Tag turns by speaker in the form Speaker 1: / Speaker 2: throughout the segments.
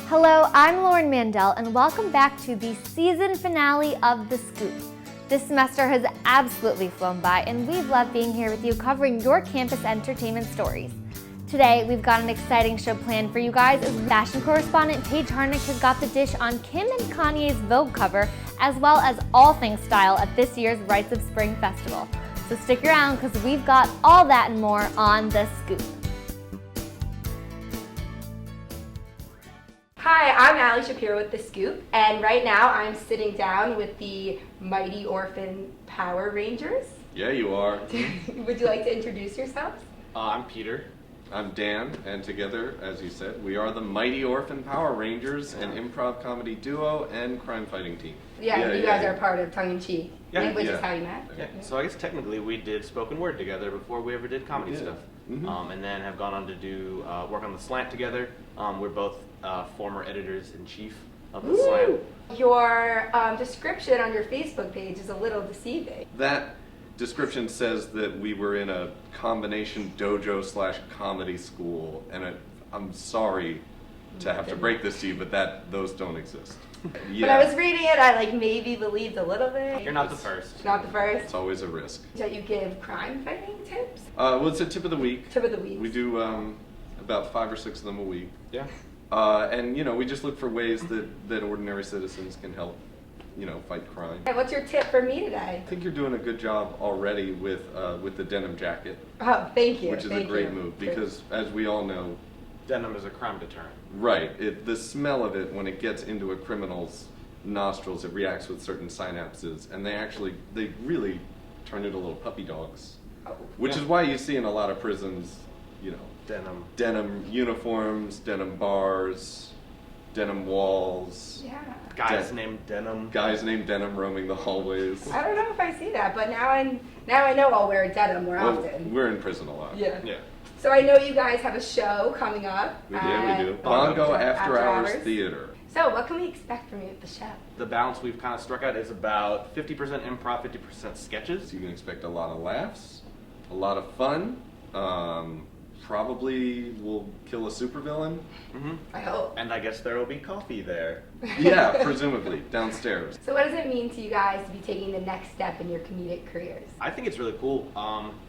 Speaker 1: Hello, I'm Lauren Mandel, and welcome back to the season finale of The Scoop. This semester has absolutely flown by, and we've loved being here with you covering your campus entertainment stories. Today, we've got an exciting show planned for you guys as fashion correspondent Paige Harnick has got the dish on Kim and Kanye's Vogue cover, as well as all things style at this year's Rites of Spring festival. So stick around because we've got all that and more on The Scoop.
Speaker 2: Hi, I'm Allie Shapiro with The Scoop, and right now I'm sitting down with the Mighty Orphan Power Rangers.
Speaker 3: Yeah, you are.
Speaker 2: Would you like to introduce yourselves?
Speaker 4: I'm Peter.
Speaker 3: I'm Dan, and together, as you said, we are the Mighty Orphan Power Rangers, an improv comedy duo and crime-fighting team.
Speaker 2: Yeah, you guys are part of Tongue in Cheek, which is how you met.
Speaker 4: Yeah. So I guess technically we did spoken word together before we ever did comedy stuff.
Speaker 3: Mm-hmm.
Speaker 4: And then have gone on to do work on The Slant together. We're both former editors-in-chief of The Slant.
Speaker 2: Your description on your Facebook page is a little deceiving.
Speaker 3: That description says that we were in a combination dojo/comedy school, and I'm sorry to have to break this to you, but those don't exist.
Speaker 2: Yeah. When I was reading it, I maybe believed a little bit.
Speaker 4: You're not the first.
Speaker 2: Not the first?
Speaker 3: It's always a risk.
Speaker 2: That you give crime fighting tips?
Speaker 3: Well, it's a tip of the week.
Speaker 2: Tip of the week.
Speaker 3: We do about 5 or 6 of them a week.
Speaker 4: Yeah.
Speaker 3: And, we just look for ways that ordinary citizens can help, fight crime.
Speaker 2: And what's your tip for me today?
Speaker 3: I think you're doing a good job already with the denim jacket.
Speaker 2: Oh, thank you.
Speaker 3: Which is a great move because, as we all know,
Speaker 4: denim is a crime deterrent.
Speaker 3: Right. The smell of it, when it gets into a criminal's nostrils, it reacts with certain synapses, and they really turn into little puppy dogs.
Speaker 2: Oh.
Speaker 3: Which is why you see in a lot of prisons,
Speaker 4: denim
Speaker 3: uniforms, denim bars, denim walls.
Speaker 2: Yeah.
Speaker 4: Guys named Denim
Speaker 3: roaming the hallways.
Speaker 2: I don't know if I see that, but now I know I'll wear denim more often.
Speaker 3: We're in prison a lot.
Speaker 2: Yeah.
Speaker 4: Yeah.
Speaker 2: So I know you guys have a show coming up.
Speaker 3: We do. Bongo After Hours Theater.
Speaker 2: So what can we expect from you at the show?
Speaker 4: The balance we've kind of struck out is about 50% improv, 50% sketches.
Speaker 3: So you can expect a lot of laughs, a lot of fun. Probably we'll kill a supervillain.
Speaker 4: Mm-hmm.
Speaker 2: I hope.
Speaker 4: And I guess there will be coffee there.
Speaker 3: Yeah, presumably, downstairs.
Speaker 2: So what does it mean to you guys to be taking the next step in your comedic careers?
Speaker 4: I think it's really cool.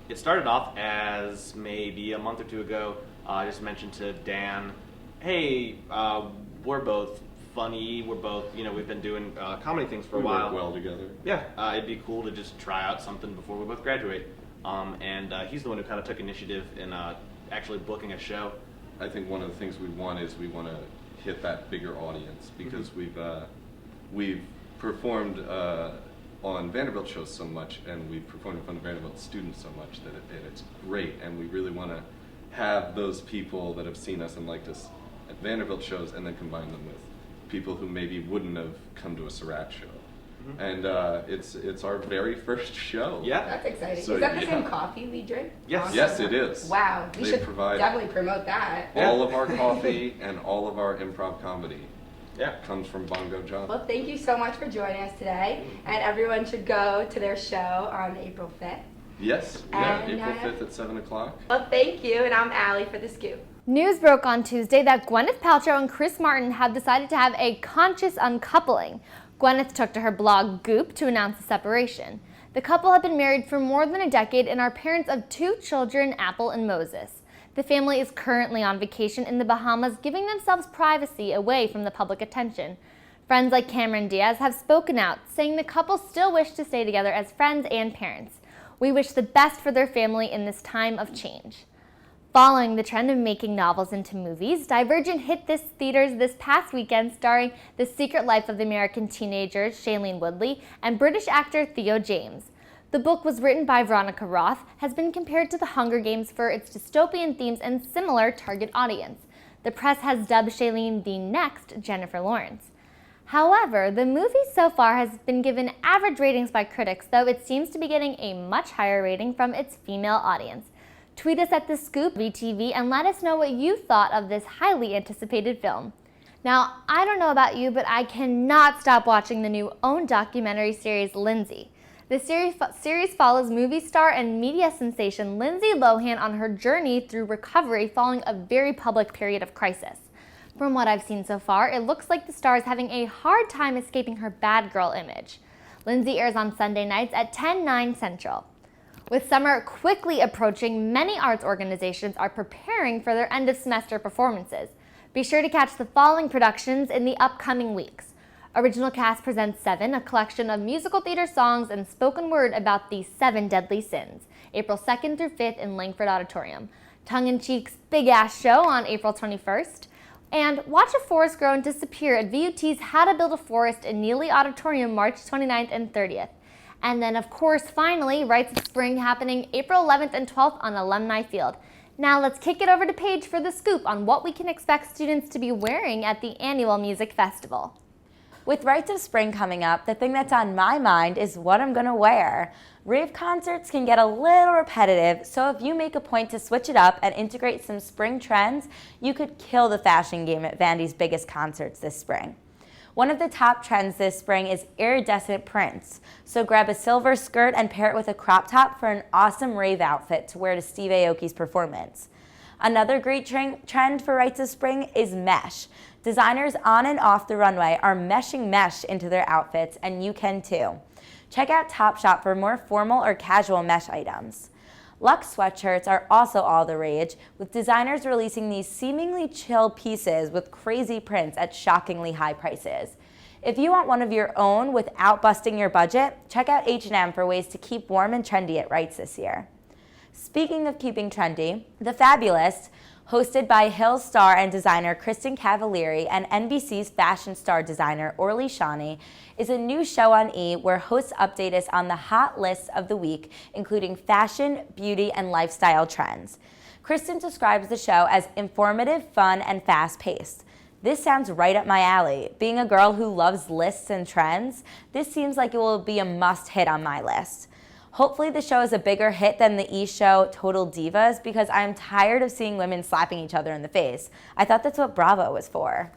Speaker 4: It started off as maybe a month or two ago. I just mentioned to Dan, hey, we're both funny. We're both, we've been doing comedy things for a while.
Speaker 3: We work well together.
Speaker 4: Yeah, it'd be cool to just try out something before we both graduate. And he's the one who kind of took initiative in actually booking a show.
Speaker 3: I think one of the things we want to hit that bigger audience because we've performed on Vanderbilt shows so much, and we've performed in front of Vanderbilt students so much that it's great, and we really want to have those people that have seen us and liked us at Vanderbilt shows and then combine them with people who maybe wouldn't have come to a Surratt show. And it's our very first show.
Speaker 4: Yeah.
Speaker 2: That's exciting.
Speaker 3: So,
Speaker 2: is that the same coffee we drink?
Speaker 4: Yes.
Speaker 2: Awesome.
Speaker 3: Yes, it is.
Speaker 2: Wow. We
Speaker 3: They
Speaker 2: should
Speaker 3: provide
Speaker 2: definitely promote that.
Speaker 3: all of our coffee and all of our improv comedy.
Speaker 4: Yeah.
Speaker 3: Comes from Bongo Job.
Speaker 2: Well, thank you so much for joining us today. And everyone should go to their show on April 5th.
Speaker 3: Yes,
Speaker 2: And,
Speaker 3: April 5th at 7 o'clock.
Speaker 2: Well, thank you, and I'm Allie for The Scoop.
Speaker 1: News broke on Tuesday that Gwyneth Paltrow and Chris Martin have decided to have a conscious uncoupling. Gwyneth took to her blog Goop to announce the separation. The couple have been married for more than a decade and are parents of 2 children, Apple and Moses. The family is currently on vacation in the Bahamas, giving themselves privacy away from the public attention. Friends like Cameron Diaz have spoken out, saying the couple still wish to stay together as friends and parents. We wish the best for their family in this time of change. Following the trend of making novels into movies, Divergent hit theaters this past weekend, starring The Secret Life of the American Teenager Shailene Woodley and British actor Theo James. The book was written by Veronica Roth, has been compared to The Hunger Games for its dystopian themes and similar target audience. The press has dubbed Shailene the next Jennifer Lawrence. However, the movie so far has been given average ratings by critics, though it seems to be getting a much higher rating from its female audience. Tweet us at The Scoop VTV and let us know what you thought of this highly anticipated film. Now, I don't know about you, but I cannot stop watching the new OWN documentary series Lindsay. The series follows movie star and media sensation Lindsay Lohan on her journey through recovery following a very public period of crisis. From what I've seen so far, it looks like the star is having a hard time escaping her bad girl image. Lindsay airs on Sunday nights at 10/9 Central. With summer quickly approaching, many arts organizations are preparing for their end-of-semester performances. Be sure to catch the following productions in the upcoming weeks. Original Cast presents Seven, a collection of musical theater songs and spoken word about the 7 deadly sins, April 2nd through 5th in Langford Auditorium. Tongue-in-cheek's Big Ass Show on April 21st. And Watch a Forest Grow and Disappear at VUT's How to Build a Forest in Neely Auditorium March 29th and 30th. And then, of course, finally, Rites of Spring happening April 11th and 12th on Alumni Field. Now let's kick it over to Paige for the scoop on what we can expect students to be wearing at the annual music festival.
Speaker 5: With Rites of Spring coming up, the thing that's on my mind is what I'm gonna wear. Rave concerts can get a little repetitive, so if you make a point to switch it up and integrate some spring trends, you could kill the fashion game at Vandy's biggest concerts this spring. One of the top trends this spring is iridescent prints, so grab a silver skirt and pair it with a crop top for an awesome rave outfit to wear to Steve Aoki's performance. Another great trend for Rites of Spring is mesh. Designers on and off the runway are meshing mesh into their outfits, and you can too. Check out Topshop for more formal or casual mesh items. Luxe sweatshirts are also all the rage, with designers releasing these seemingly chill pieces with crazy prints at shockingly high prices. If you want one of your own without busting your budget, check out H&M for ways to keep warm and trendy at Rites this year. Speaking of keeping trendy, The Fabulous, hosted by Hills star and designer Kristen Cavalieri and NBC's fashion star designer Orly Shani, is a new show on E! Where hosts update us on the hot lists of the week, including fashion, beauty, and lifestyle trends. Kristen describes the show as informative, fun, and fast-paced. This sounds right up my alley. Being a girl who loves lists and trends, this seems like it will be a must-hit on my list. Hopefully the show is a bigger hit than the E! Show Total Divas, because I'm tired of seeing women slapping each other in the face. I thought that's what Bravo was for.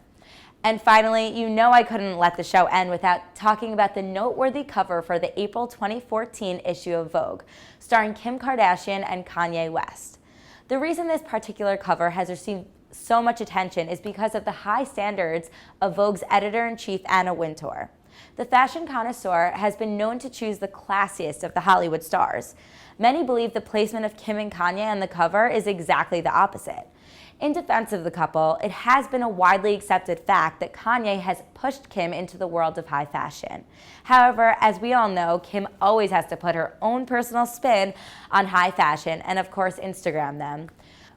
Speaker 5: And finally, you know I couldn't let the show end without talking about the noteworthy cover for the April 2014 issue of Vogue, starring Kim Kardashian and Kanye West. The reason this particular cover has received so much attention is because of the high standards of Vogue's editor-in-chief, Anna Wintour. The fashion connoisseur has been known to choose the classiest of the Hollywood stars. Many believe the placement of Kim and Kanye on the cover is exactly the opposite. In defense of the couple, it has been a widely accepted fact that Kanye has pushed Kim into the world of high fashion. However, as we all know, Kim always has to put her own personal spin on high fashion and, of course, Instagram them.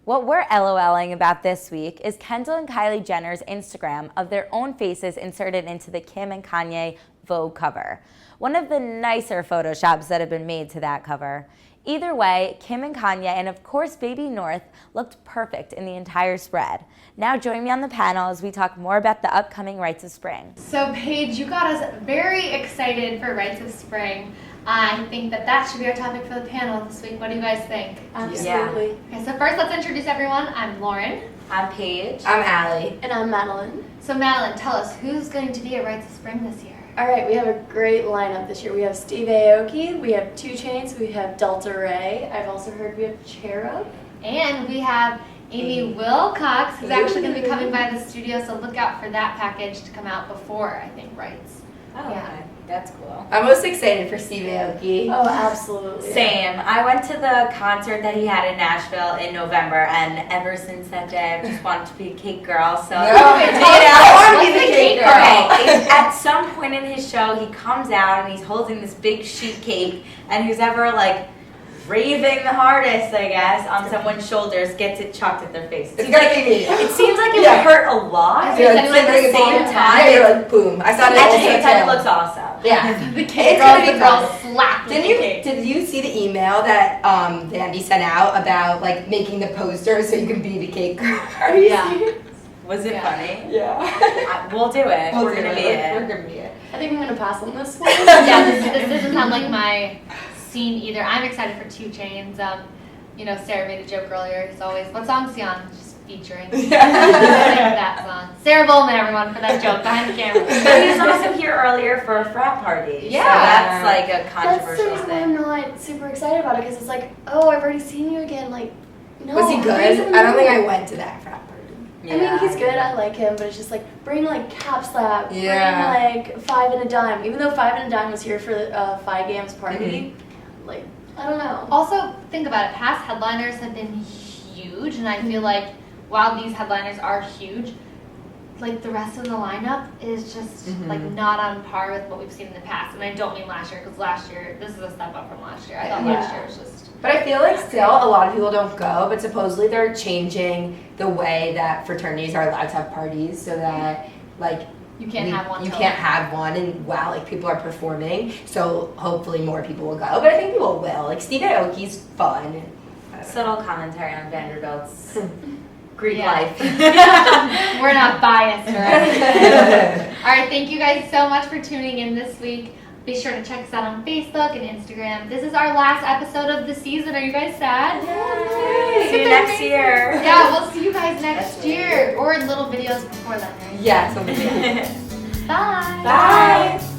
Speaker 5: What we're LOLing about this week is Kendall and Kylie Jenner's Instagram of their own faces inserted into the Kim and Kanye Vogue cover. One of the nicer photoshops that have been made to that cover. Either way, Kim and Kanye and of course Baby North looked perfect in the entire spread. Now join me on the panel as we talk more about the upcoming Rites of Spring.
Speaker 1: So Paige, you got us very excited for Rites of Spring. I think that should be our topic for the panel this week. What do you guys think?
Speaker 5: Absolutely.
Speaker 1: Okay, so first let's introduce everyone. I'm Lauren.
Speaker 5: I'm Paige.
Speaker 2: I'm Allie.
Speaker 6: And I'm Madeline.
Speaker 1: So Madeline, tell us, who's going to be at Rites of Spring this year?
Speaker 6: All right, we have a great lineup this year. We have Steve Aoki, we have 2 Chainz, we have Delta Ray. I've also heard we have Cherub.
Speaker 1: And we have Amy Wilcox, who's actually going to be coming by the studio, so look out for that package to come out before, I think, Rites.
Speaker 5: Oh,
Speaker 1: Yeah.
Speaker 5: okay. That's cool.
Speaker 2: I'm most excited for Steve Aoki.
Speaker 6: Oh, absolutely.
Speaker 5: Same. I went to the concert that he had in Nashville in November, and ever since that day, I've just wanted to be a cake girl. So,
Speaker 2: I want to be the cake girl.
Speaker 5: Okay, at some point in his show, he comes out and he's holding this big sheet cake, and who's ever like raving the hardest, I guess, on someone's shoulders gets it chucked at their face.
Speaker 2: It's gonna be me.
Speaker 5: It seems like it would hurt a lot,
Speaker 2: You're
Speaker 5: but at the same time,
Speaker 2: you're like boom. I saw it
Speaker 5: at the same time, it looks awesome.
Speaker 2: Yeah.
Speaker 1: The cake
Speaker 2: It's
Speaker 1: girl,
Speaker 2: gonna be
Speaker 1: the girl
Speaker 2: fun.
Speaker 1: slapped the cake.
Speaker 2: Did you see the email that Vandy sent out about like making the poster so you can be the cake girl? Are you
Speaker 1: Yeah.
Speaker 2: serious?
Speaker 5: Was it funny?
Speaker 2: Yeah.
Speaker 5: We'll do it.
Speaker 2: We're
Speaker 5: gonna be it.
Speaker 2: We're gonna be it.
Speaker 6: I think I'm going to pass on this one.
Speaker 1: Yeah, this doesn't sound like my scene either. I'm excited for 2 Chainz. Sarah made a joke earlier. He's always, what song's he on? Just featuring. Sing that song. Sarah Bowman, everyone, for that joke behind the camera.
Speaker 5: But he was also here earlier for a frat party.
Speaker 1: Yeah.
Speaker 5: So that's like a
Speaker 6: That's the
Speaker 5: controversial
Speaker 6: reason
Speaker 5: thing.
Speaker 6: I'm not super excited about it, because it's like, oh, I've already seen you again. Like, no.
Speaker 2: Was he good?
Speaker 6: reason
Speaker 2: I don't think I
Speaker 6: no.
Speaker 2: went to that frat party.
Speaker 6: I mean, he's good. I like him, but it's just like bring like Cap Slap,
Speaker 2: Yeah.
Speaker 6: bring like Five and a Dime. Even though Five and a Dime was here for Five Games party, like I don't know.
Speaker 1: Also, think about it. Past headliners have been huge, and I feel like while these headliners are huge, like the rest of the lineup is just like not on par with what we've seen in the past. And I don't mean last year, because last year this is a step up from last year. I thought last year was just.
Speaker 2: But I feel like still a lot of people don't go, but supposedly they're changing the way that fraternities are allowed to have parties so that like
Speaker 1: You can't have one.
Speaker 2: You can't have one, and wow, like people are performing, so hopefully more people will go. But I think people will. Like Steve Aoki's fun.
Speaker 5: Subtle commentary on Vanderbilt's Greek
Speaker 1: Yeah.
Speaker 5: life.
Speaker 1: We're not biased or anything. All right, thank you guys so much for tuning in this week. Be sure to check us out on Facebook and Instagram. This is our last episode of the season. Are you guys sad?
Speaker 5: See you next year.
Speaker 1: Yeah, we'll see you guys next year. Or in little videos before then, right?
Speaker 2: Yeah, so maybe.
Speaker 1: Bye.
Speaker 2: Bye.